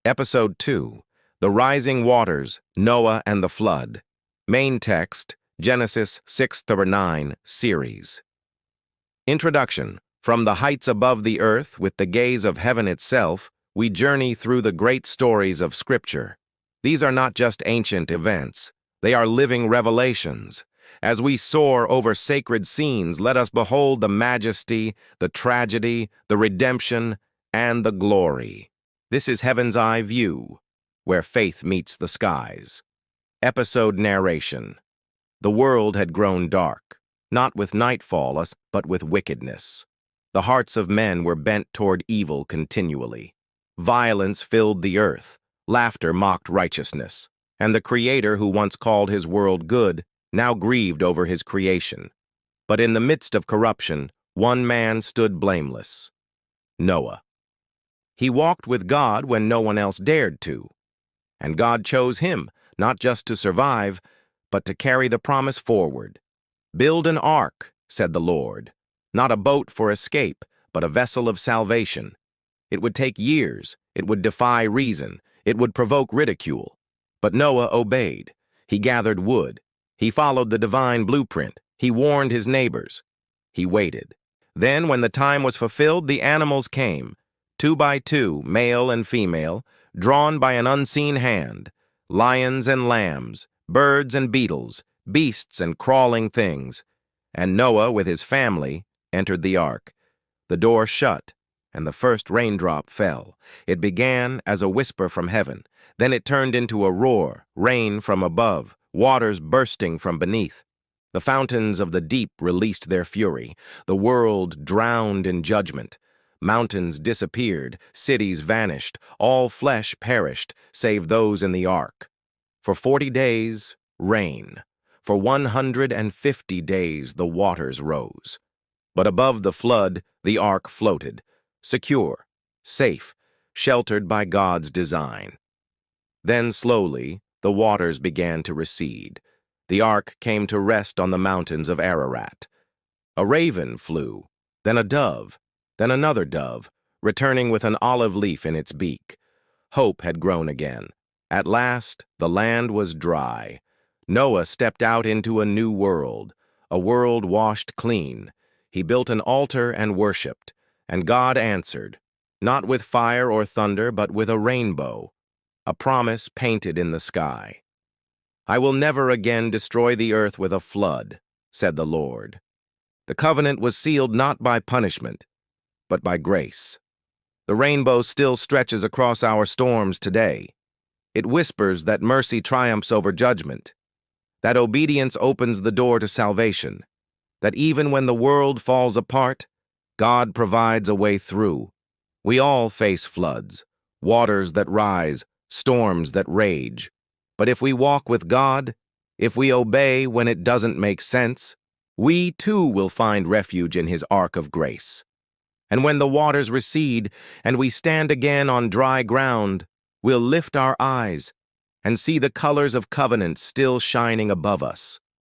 Episode 2, The Rising Waters, Noah and the Flood. Main text, Genesis 6-9 series. Introduction. From the heights above the earth, with the gaze of heaven itself, we journey through the great stories of Scripture. These are not just ancient events. They are living revelations. As we soar over sacred scenes, let us behold the majesty, the tragedy, the redemption, and the glory. This is Heaven's Eye View, where faith meets the skies. Episode narration. The world had grown dark, not with nightfall, but with wickedness. The hearts of men were bent toward evil continually. Violence filled the earth, laughter mocked righteousness, and the Creator who once called his world good now grieved over his creation. But in the midst of corruption, one man stood blameless: Noah. He walked with God when no one else dared to. And God chose him, not just to survive, but to carry the promise forward. "Build an ark," said the Lord, "not a boat for escape, but a vessel of salvation." It would take years, it would defy reason, it would provoke ridicule. But Noah obeyed. He gathered wood. He followed the divine blueprint. He warned his neighbors. He waited. Then, when the time was fulfilled, the animals came. 2 by 2, male and female, drawn by an unseen hand, lions and lambs, birds and beetles, beasts and crawling things. And Noah, with his family, entered the ark. The door shut, and the first raindrop fell. It began as a whisper from heaven. Then it turned into a roar, rain from above, waters bursting from beneath. The fountains of the deep released their fury. The world drowned in judgment. Mountains disappeared, cities vanished, all flesh perished, save those in the ark. For 40 days, rain. For 150 days, the waters rose. But above the flood, the ark floated, secure, safe, sheltered by God's design. Then slowly, the waters began to recede. The ark came to rest on the mountains of Ararat. A raven flew, then a dove, then another dove, returning with an olive leaf in its beak. Hope had grown again. At last, the land was dry. Noah stepped out into a new world, a world washed clean. He built an altar and worshipped, and God answered, not with fire or thunder, but with a rainbow, a promise painted in the sky. "I will never again destroy the earth with a flood," said the Lord. The covenant was sealed not by punishment, but by grace. The rainbow still stretches across our storms today. It whispers that mercy triumphs over judgment, that obedience opens the door to salvation, that even when the world falls apart, God provides a way through. We all face floods, waters that rise, storms that rage. But if we walk with God, if we obey when it doesn't make sense, we too will find refuge in his ark of grace. And when the waters recede and we stand again on dry ground, we'll lift our eyes and see the colors of covenant still shining above us.